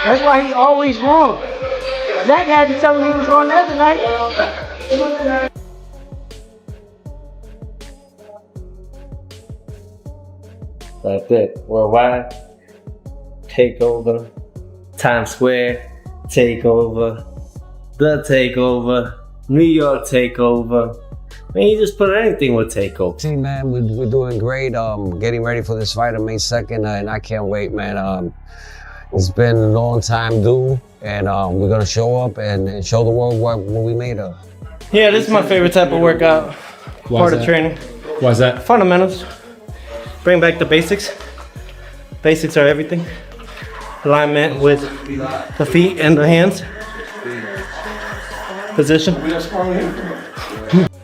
That's why he always wrong. Zach had to tell him he was wrong the other night. That's it. Worldwide takeover, Times Square takeover, the takeover, New York takeover. Man, you just put anything with takeover. See, man, we're doing great. Getting ready for this fight on May 2nd, and I can't wait, man. It's been a long time due, and we're gonna show up and show the world what we made of. Yeah, this is my favorite type of workout. Part of training. Why is that? Fundamentals. Bring back the basics. Basics are everything. Alignment with the feet and the hands. Position.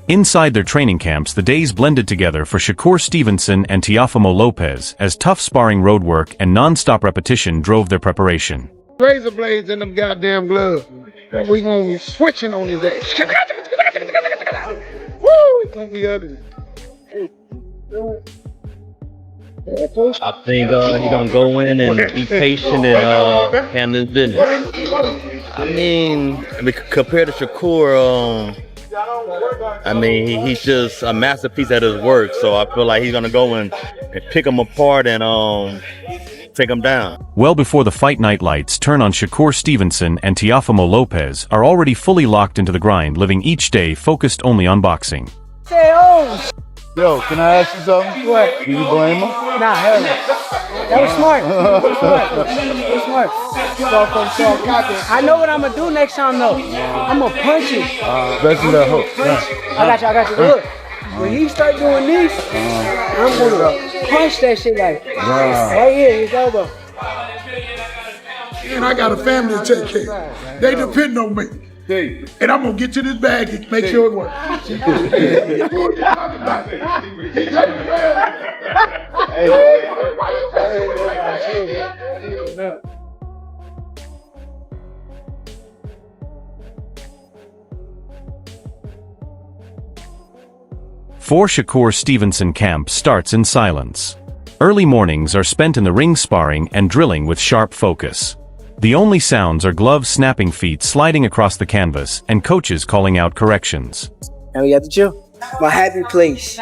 Inside their training camps, the days blended together for Shakur Stevenson and Teofimo Lopez as tough sparring road work and non-stop repetition drove their preparation. Razor blades in them goddamn gloves. We gonna be switching on his ass. Woo! It's gonna be ugly. I think he's gonna go in and be patient and handle his business. I mean, compared to Shakur, I mean, he's just a masterpiece at his work. So I feel like he's gonna go and pick him apart and take him down. Well before the fight night lights turn on, Shakur Stevenson and Teofimo Lopez are already fully locked into the grind, living each day focused only on boxing. Yo, can I ask you something? What? Do you blame him? Nah, hell no. That was smart. That was smart. I know what I'm gonna do next time though. I'm gonna punch it. Especially that hook. I got you. Look, when he start doing this, I'm gonna punch that shit like right here, his elbow. And I got a family to take care of. They depend on me. And I'm gonna get to this bag and make sure it works. For Shakur Stevenson, camp starts in silence. Early mornings are spent in the ring sparring and drilling with sharp focus. The only sounds are gloves snapping, feet sliding across the canvas, and coaches calling out corrections. And we got the gym. My happy place.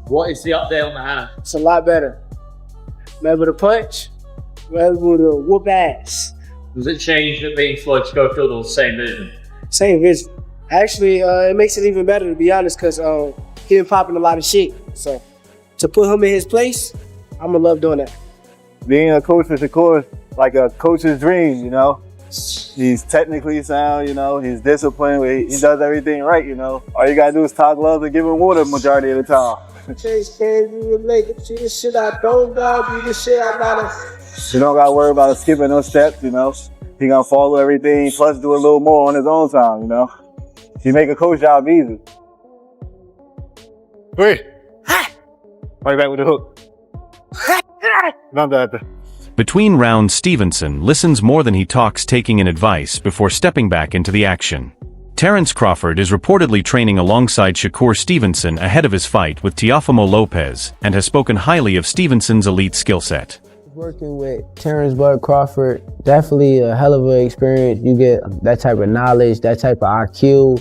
What is the update on the hand? It's a lot better. I'm able to punch. I'm able to whoop ass. Does it change that being Floyd Schofield or the same movement? Same vision. Actually, it makes it even better, to be honest, because he been popping a lot of shit. So to put him in his place, I'm gonna love doing that. Being a coach for Shakur is like a coach's dream, you know. He's technically sound, you know. He's disciplined. He does everything right, you know. All you gotta do is talk gloves and give him water majority of the time. You this shit I don't do this shit I gotta. You don't gotta worry about skipping no steps, you know. He gonna follow everything, plus do a little more on his own time, you know. He make a coach job easy. Wait. Right back with the hook. Not that. Between rounds, Stevenson listens more than he talks, taking in advice before stepping back into the action. Terence Crawford is reportedly training alongside Shakur Stevenson ahead of his fight with Teofimo Lopez and has spoken highly of Stevenson's elite skill set. Working with Terrence Crawford, definitely a hell of an experience. You get that type of knowledge, that type of IQ.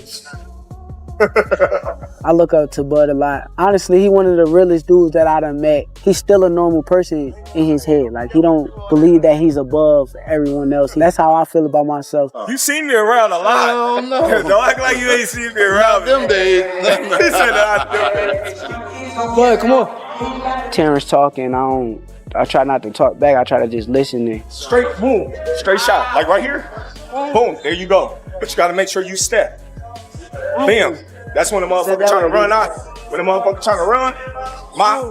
I look up to Bud a lot. Honestly, he one of the realest dudes that I done met. He's still a normal person in his head. Like, he don't believe that he's above everyone else. That's how I feel about myself. You seen me around a lot. don't know. Don't act like you ain't seen me around them days. He said Bud, come on. Terrence talking, I try not to talk back. I try to just listen and Straight, boom, straight shot. Like right here, boom, there you go. But you gotta make sure you step. Bam. That's when the motherfucker trying to run out. When the motherfucker trying to run,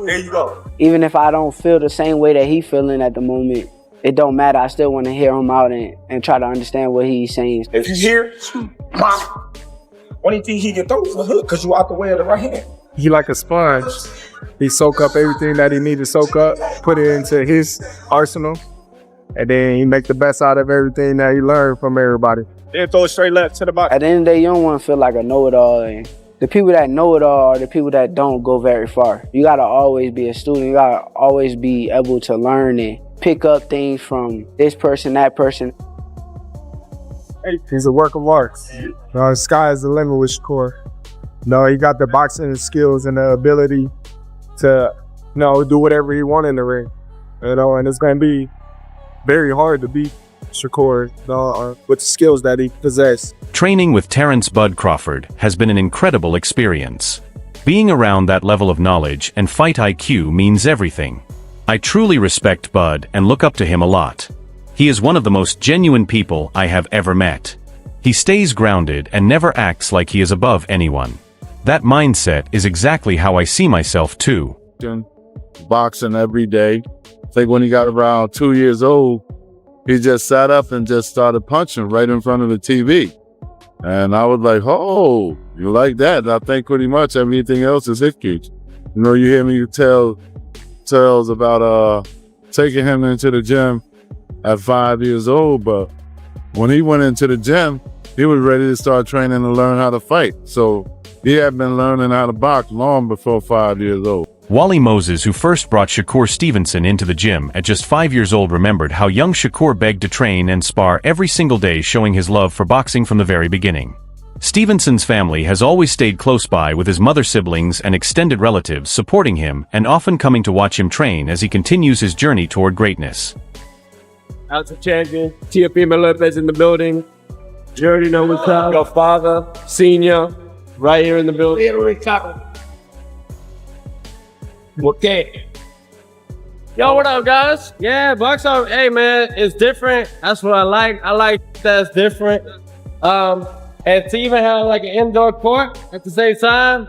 there you go. even if I don't feel the same way that he feeling at the moment, it don't matter. I still want to hear him out and try to understand what he's saying. If you hear, only thing he can throw is a hook because you out the way of the right hand. He like a sponge. He soak up everything that he need to soak up, put it into his arsenal, and then he make the best out of everything that he learned from everybody. Then throw it straight left to the body. At the end of the day, you don't want to feel like a know-it-all. And the people that know it all are the people that don't go very far. You gotta always be a student. You gotta always be able to learn and pick up things from this person, that person. He's a work of art. The sky is the limit with Shakur. He got the boxing skills and the ability to, do whatever he wants in the ring. And it's going to be very hard to beat Shakur with the skills that he possesses. Training with Terrence "Bud" Crawford has been an incredible experience. Being around that level of knowledge and fight IQ means everything. I truly respect Bud and look up to him a lot. He is one of the most genuine people I have ever met. He stays grounded and never acts like he is above anyone. That mindset is exactly how I see myself too. Boxing every day. I think when he got around 2 years old, he just sat up and just started punching right in front of the TV. And I was like, oh, you like that? And I think pretty much everything else is history. You hear me tell tales about taking him into the gym at 5 years old, but when he went into the gym, he was ready to start training to learn how to fight. So he had been learning how to box long before 5 years old. Wally Moses, who first brought Shakur Stevenson into the gym at just 5 years old, remembered how young Shakur begged to train and spar every single day, showing his love for boxing from the very beginning. Stevenson's family has always stayed close by, with his mother, siblings, and extended relatives supporting him and often coming to watch him train as he continues his journey toward greatness. Out to champion, Teofimo Lopez in the building. You already know what's up. Your father, senior, right here in the building. Okay. Yo, what up, guys? Yeah, box out. Hey, man, it's different. That's what I like. I like that it's different. And to even have like an indoor court at the same time.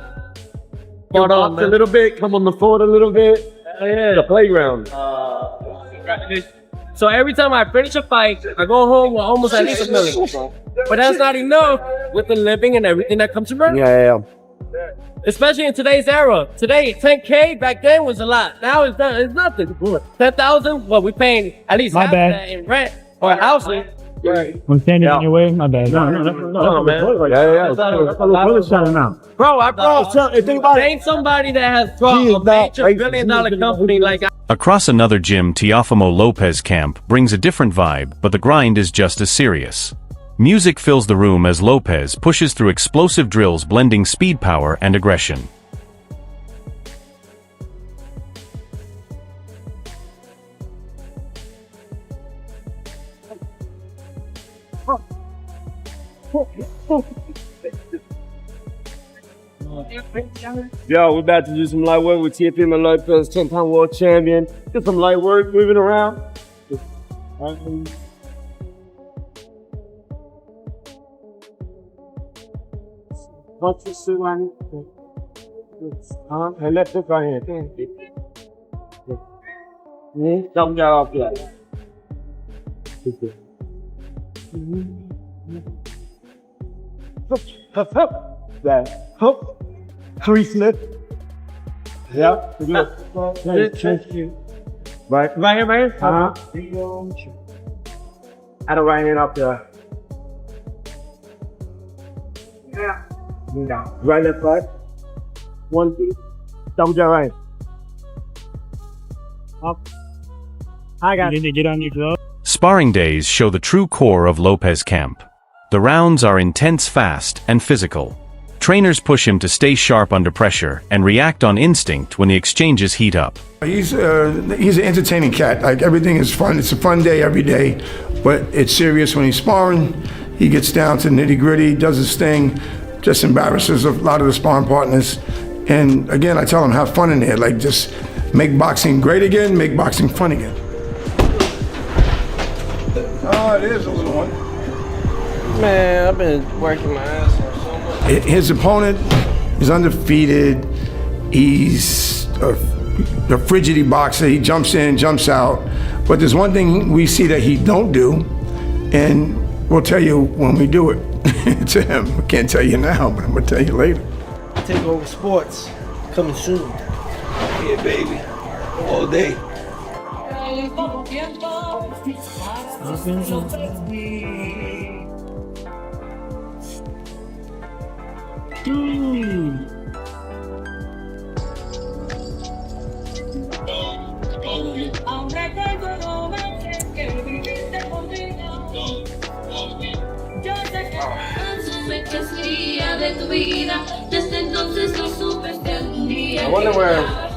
Come on, a little bit. Come on the floor a little bit. Yeah, the playground. So every time I finish a fight, I go home with almost at least $1 million. But that's not enough with the living and everything that comes around. Yeah. Especially in today's era. Today, 10K back then was a lot. Now it's nothing. 10,000, well, we paying at least half of that in rent or housing. Right. I'm standing in your way. My bad. No, man. Bro, I brought ain't somebody that has brought a major $1 billion company like. Across another gym, Teofimo Lopez camp brings a different vibe, but the grind is just as serious. Music fills the room as Lopez pushes through explosive drills, blending speed, power, and aggression. Yo, we're about to do some light work with Teofimo Lopez, 10-time world champion. Get some light work, moving around. What's this one? And left it right here. Don't get off yet. That hook. 3 slip. Yep. Thank you. Right here, man. Add a right hand up there. Yeah. Down. Right left right. 1 feet. Double jump right. Up. I got it. You need to get on your glove. Sparring days show the true core of Lopez camp. The rounds are intense, fast, and physical. Trainers push him to stay sharp under pressure and react on instinct when the exchanges heat up. He's an entertaining cat. Like, everything is fun. It's a fun day every day, but it's serious when he's sparring. He gets down to nitty-gritty, does his thing, just embarrasses a lot of the sparring partners. And again, I tell him, have fun in there. Like, just make boxing great again, make boxing fun again. Oh, it is a little one. Man, I've been working my ass off so much. His opponent is undefeated. He's a frigidity boxer. He jumps in, jumps out. But there's one thing we see that he don't do, and we'll tell you when we do it to him. I can't tell you now, but I'm gonna tell you later. Take over sports. Coming soon. Yeah, baby. All day. I wonder where.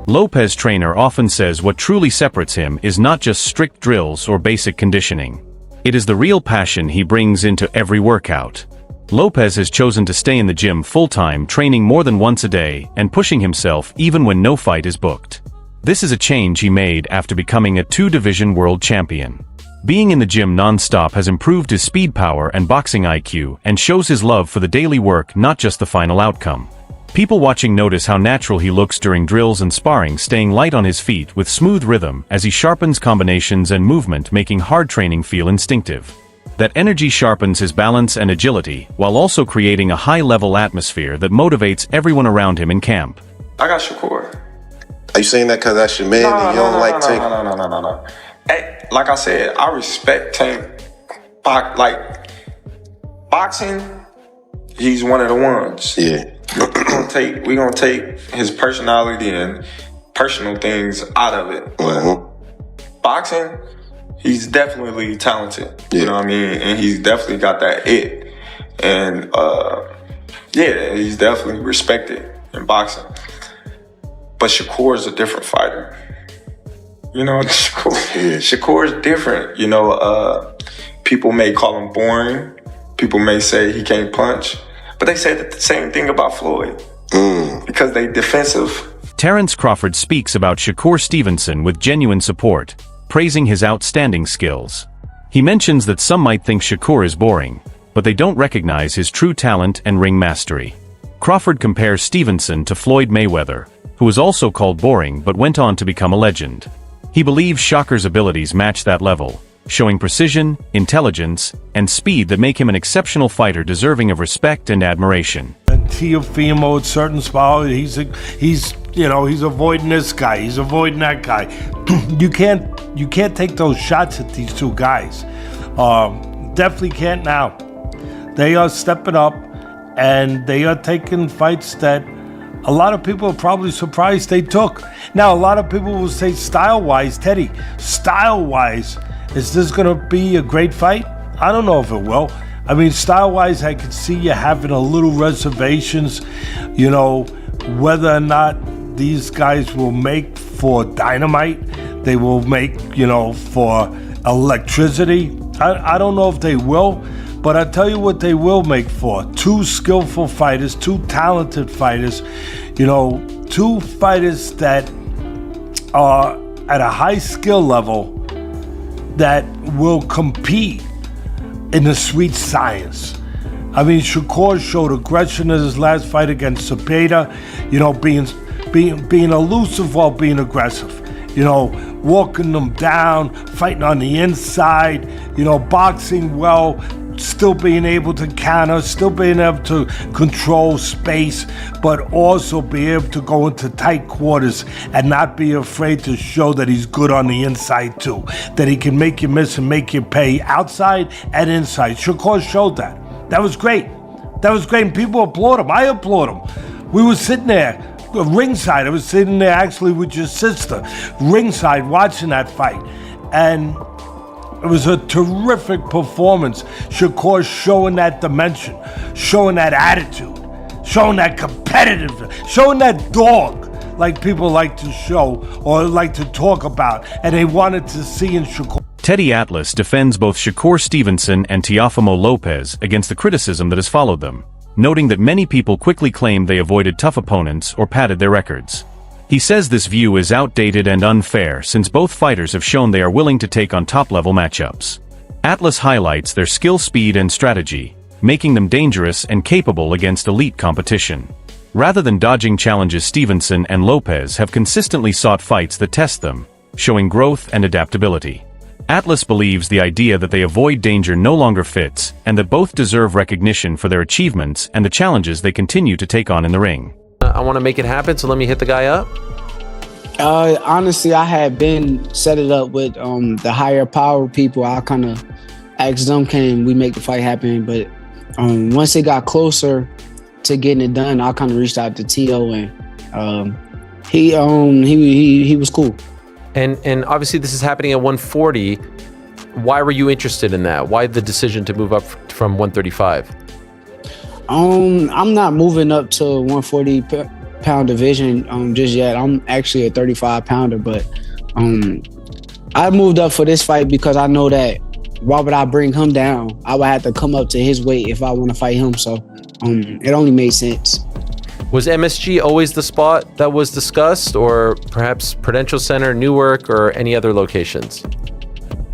Lopez trainer often says what truly separates him is not just strict drills or basic conditioning. It is the real passion he brings into every workout. Lopez has chosen to stay in the gym full-time, training more than once a day and pushing himself even when no fight is booked. This is a change he made after becoming a 2-division world champion. Being in the gym non-stop has improved his speed, power, and boxing IQ, and shows his love for the daily work, not just the final outcome. People watching notice how natural he looks during drills and sparring, staying light on his feet with smooth rhythm as he sharpens combinations and movement, making hard training feel instinctive. That energy sharpens his balance and agility, while also creating a high-level atmosphere that motivates everyone around him in camp. I got Shakur. Are you saying that because that's your man and you don't like Tank? No. Hey, like I said, I respect Tank. Like, boxing, he's one of the ones. Yeah. We're gonna take his personality and personal things out of it. Boxing, he's definitely talented. Yeah. You know what I mean? And he's definitely got that it. And yeah, he's definitely respected in boxing. But Shakur is a different fighter. You know, Shakur is different. You know, people may call him boring. People may say he can't punch. But they said the same thing about Floyd. Because they defensive. Terence Crawford speaks about Shakur Stevenson with genuine support, praising his outstanding skills. He mentions that some might think Shakur is boring, but they don't recognize his true talent and ring mastery. Crawford compares Stevenson to Floyd Mayweather, who was also called boring but went on to become a legend. He believes Shakur's abilities match that level, showing precision, intelligence, and speed that make him an exceptional fighter deserving of respect and admiration. And Teofimo at certain spots, he's avoiding this guy, he's avoiding that guy. You can't take those shots at these two guys. Definitely can't now. They are stepping up and they are taking fights that a lot of people are probably surprised they took. Now, a lot of people will say style-wise, Teddy, style-wise, is this going to be a great fight? I don't know if it will. I mean, style-wise, I could see you having a little reservations, you know, whether or not these guys will make for dynamite, they will make, you know, for electricity. I don't know if they will, but I'll tell you what they will make for. Two skillful fighters, two talented fighters, you know, two fighters that are at a high skill level that will compete in the sweet science. I mean, Shakur showed aggression in his last fight against Cepeda, you know, being elusive while being aggressive, you know, walking them down, fighting on the inside, you know, boxing well, still being able to counter, still being able to control space, but also be able to go into tight quarters and not be afraid to show that he's good on the inside too, that he can make you miss and make you pay outside and inside. Shakur showed that. That was great. That was great, and people applaud him. I applaud him. We were sitting there, ringside. I was sitting there actually with your sister, ringside, watching that fight, and it was a terrific performance. Shakur showing that dimension, showing that attitude, showing that competitive, showing that dog like people like to show or like to talk about, and they wanted to see in Shakur. Teddy Atlas defends both Shakur Stevenson and Teofimo Lopez against the criticism that has followed them, noting that many people quickly claim they avoided tough opponents or padded their records. He says this view is outdated and unfair since both fighters have shown they are willing to take on top-level matchups. Atlas highlights their skill, speed, and strategy, making them dangerous and capable against elite competition. Rather than dodging challenges, Stevenson and Lopez have consistently sought fights that test them, showing growth and adaptability. Atlas believes the idea that they avoid danger no longer fits, and that both deserve recognition for their achievements and the challenges they continue to take on in the ring. I want to make it happen, so let me hit the guy up. Honestly, I had been set it up with the higher power people. I kind of asked them, can we make the fight happen? But once it got closer to getting it done, I kind of reached out to Tio, and he was cool. And obviously this is happening at 140. Why were you interested in that? Why the decision to move up from 135? I'm not moving up to 140-pound division just yet. I'm actually a 35-pounder, but I moved up for this fight because I know that why would I bring him down? I would have to come up to his weight if I want to fight him. So it only made sense. Was MSG always the spot that was discussed, or perhaps Prudential Center, Newark, or any other locations?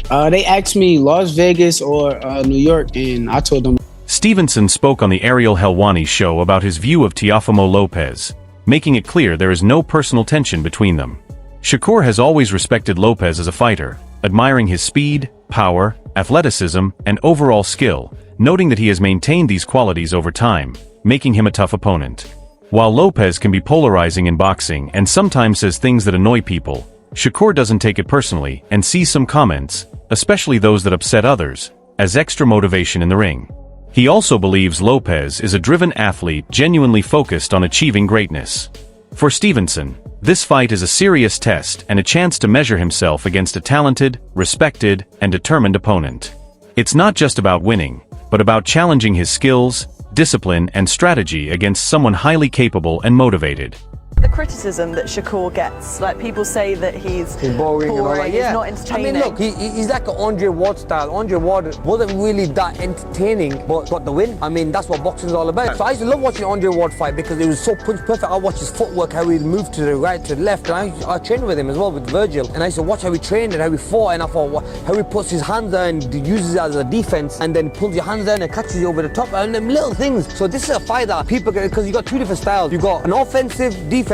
They asked me Las Vegas or New York, and I told them. Stevenson spoke on the Ariel Helwani show about his view of Teofimo Lopez, making it clear there is no personal tension between them. Shakur has always respected Lopez as a fighter, admiring his speed, power, athleticism, and overall skill, noting that he has maintained these qualities over time, making him a tough opponent. While Lopez can be polarizing in boxing and sometimes says things that annoy people, Shakur doesn't take it personally and sees some comments, especially those that upset others, as extra motivation in the ring. He also believes Lopez is a driven athlete genuinely focused on achieving greatness. For Stevenson, this fight is a serious test and a chance to measure himself against a talented, respected, and determined opponent. It's not just about winning, but about challenging his skills, discipline, and strategy against someone highly capable and motivated. The criticism that Shakur gets, like people say that he's boring and all that, yeah. he's not entertaining. I mean, look, he's like an Andre Ward style. Andre Ward wasn't really that entertaining, but got the win. I mean, that's what boxing's all about. So I used to love watching Andre Ward fight because it was so perfect. I watched his footwork, how he moved to the right, to the left, and I trained with him as well, with Virgil. And I used to watch how he trained and how he fought, and I thought how he puts his hands there and uses it as a defense, and then pulls your hands down and catches you over the top, and them little things. So this is a fight that people get, because you got two different styles. You got an offensive, defensive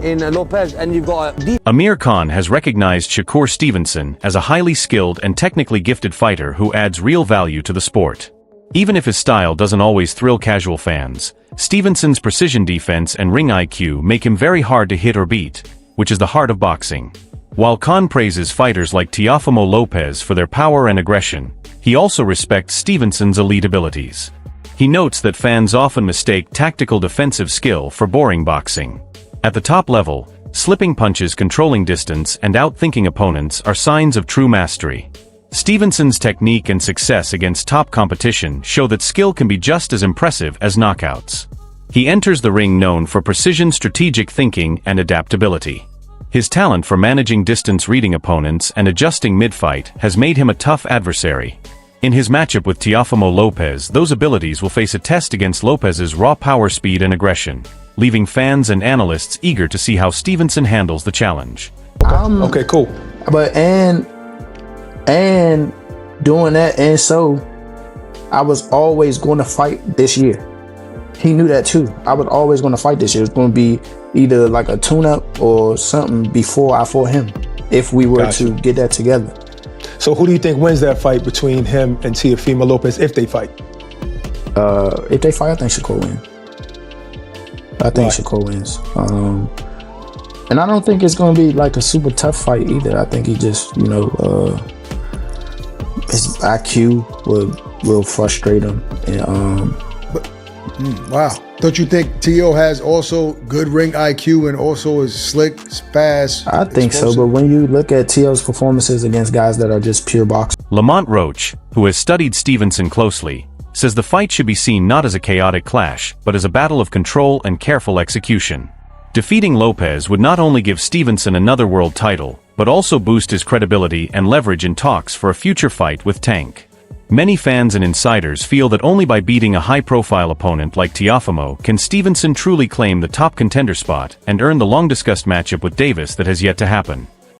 in Lopez, and you've got a Amir Khan has recognized Shakur Stevenson as a highly skilled and technically gifted fighter who adds real value to the sport. Even if his style doesn't always thrill casual fans, Stevenson's precision defense and ring IQ make him very hard to hit or beat, which is the heart of boxing. While Khan praises fighters like Teofimo Lopez for their power and aggression, he also respects Stevenson's elite abilities. He notes that fans often mistake tactical defensive skill for boring boxing. At the top level, slipping punches, controlling distance, and outthinking opponents are signs of true mastery. Stevenson's technique and success against top competition show that skill can be just as impressive as knockouts. He enters the ring known for precision, strategic thinking, and adaptability. His talent for managing distance, reading opponents, and adjusting mid-fight has made him a tough adversary. In his matchup with Teofimo Lopez, those abilities will face a test against Lopez's raw power, speed, and aggression, leaving fans and analysts eager to see how Stevenson handles the challenge. Okay, cool. But and doing that, and so I was always going to fight this year. He knew that too. I was always going to fight this year. It was going to be either like a tune-up or something before I fought him, if we were to get that together. So who do you think wins that fight between him and Teofimo Lopez if they fight? If they fight, I think Shakur wins. I think Shakur wins. And I don't think it's going to be like a super tough fight either. I think he just, his IQ will frustrate him. And, wow. Don't you think Tio has also good ring IQ and also is slick, fast? I think so, but when you look at Tio's performances against guys that are just pure boxers. Lamont Roach, who has studied Stevenson closely, says the fight should be seen not as a chaotic clash, but as a battle of control and careful execution. Defeating Lopez would not only give Stevenson another world title, but also boost his credibility and leverage in talks for a future fight with Tank. Many fans and insiders feel that only by beating a high-profile opponent like Teofimo can Stevenson truly claim the top contender spot and earn the long-discussed matchup with Davis that has yet to happen.